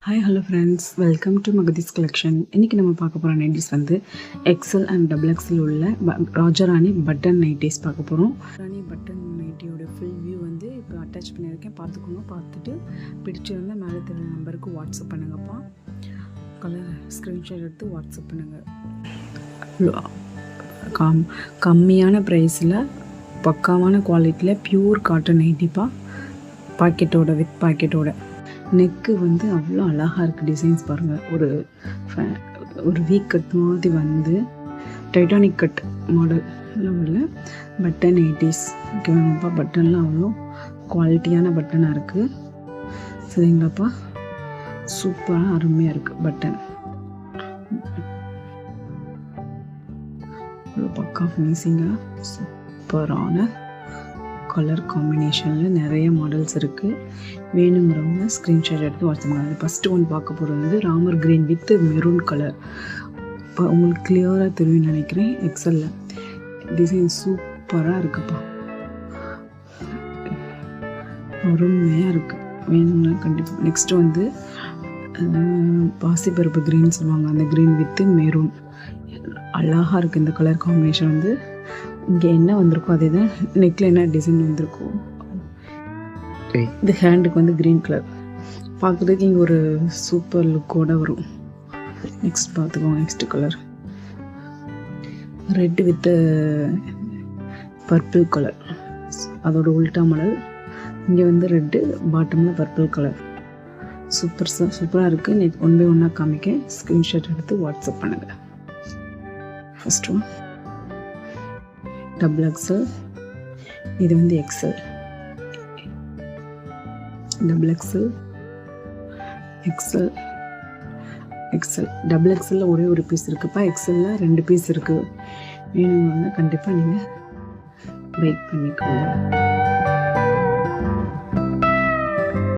Hi hello friends, welcome to மகதீஸ் collection. இன்றைக்கி நம்ம பார்க்க போகிற நைட்டிஸ் வந்து எக்ஸல் அண்ட் டபுள் எக்ஸல் உள்ள ராஜராணி பட்டன் நைட்டிஸ் பார்க்க போகிறோம். ராணி பட்டன் நைட்டியோட ஃபுல் வியூ வந்து இப்போ அட்டாச் பண்ணியிருக்கேன், பார்த்துக்கோங்க. பார்த்துட்டு பிடிச்சிருந்தால் மேலே தெரிய நம்பருக்கு வாட்ஸ்அப் பண்ணுங்கப்பா. கலர் ஸ்க்ரீன்ஷாட் எடுத்து வாட்ஸ்அப் பண்ணுங்கள். கம்மியான ப்ரைஸில் பக்காவான குவாலிட்டியில் பியூர் காட்டன் நைட்டிப்பா. பாக்கெட்டோட வித் பாக்கெட்டோட நெக்கு வந்து அவ்வளோ அழகாக இருக்குது. டிசைன்ஸ் பாருங்கள். ஒரு வீக் கட் மாதிரி வந்து டைட்டானிக் கட் மாடலில் உள்ள பட்டன் நைட்டிஸ் ஓகேவாங்கப்பா. பட்டன்லாம் அவ்வளோ குவாலிட்டியான பட்டனாக இருக்குது. சரிங்களாப்பா, சூப்பராக அருமையாக இருக்குது பட்டன். அவ்வளோ பக்கா ஃபினிஷிங்காக சூப்பரான கலர் காம்பினேஷனில் நிறைய மாடல்ஸ் இருக்குது. வேணுங்கிறவங்க ஸ்க்ரீன்ஷாட் எடுத்து வாட்ஸ்அப் பண்ணுங்கள். ஃபஸ்ட்டு ஒன்று பார்க்க போகிறது வந்து Ramar green with maroon colour. இப்போ உங்களுக்கு கிளியராக தெரியும்னு நினைக்கிறேன். எக்ஸலில் டிசைன் சூப்பராக இருக்குப்பா, அருமையாக இருக்குது. வேணும்னா கண்டிப்பாக. நெக்ஸ்ட்டு வந்து பாசிப்பருப்பு க்ரீன் சொல்லுவாங்க, அந்த க்ரீன் வித்து மெரூன் அழகாக இருக்குது. இந்த கலர் காம்பினேஷன் வந்து இங்கே என்ன வந்திருக்கோ அதே தான் நெக்கில் என்ன டிசைன் வந்திருக்கோ. இது ஹேண்டுக்கு வந்து க்ரீன் கலர் பார்க்குறதுக்கு இங்கே ஒரு சூப்பர் லுக்கோடு வரும். நெக்ஸ்ட் பார்த்துக்கோங்க. Next colour red with purple colour, அதோட உல்டா மாடல். இங்கே வந்து ரெட்டு, பாட்டமில் பர்பிள் கலர். சூப்பராக இருக்குது. நெக் ஒன் பை ஒன்னாக காமிக்க ஸ்க்ரீன்ஷாட் எடுத்து வாட்ஸ்அப் பண்ணுங்கள். ஃபஸ்ட் ஒன் டபுள் எக்ஸல், இது வந்து XL. Double XL, XL, XL. Double எக்ஸலில் ஒரே ஒரு பீஸ் இருக்குப்பா. எக்ஸலில் 2 பீஸ் இருக்குது. வேணுங்கன்னா கண்டிப்பாக நீங்கள் வெயிட் பண்ணிக்கோங்க.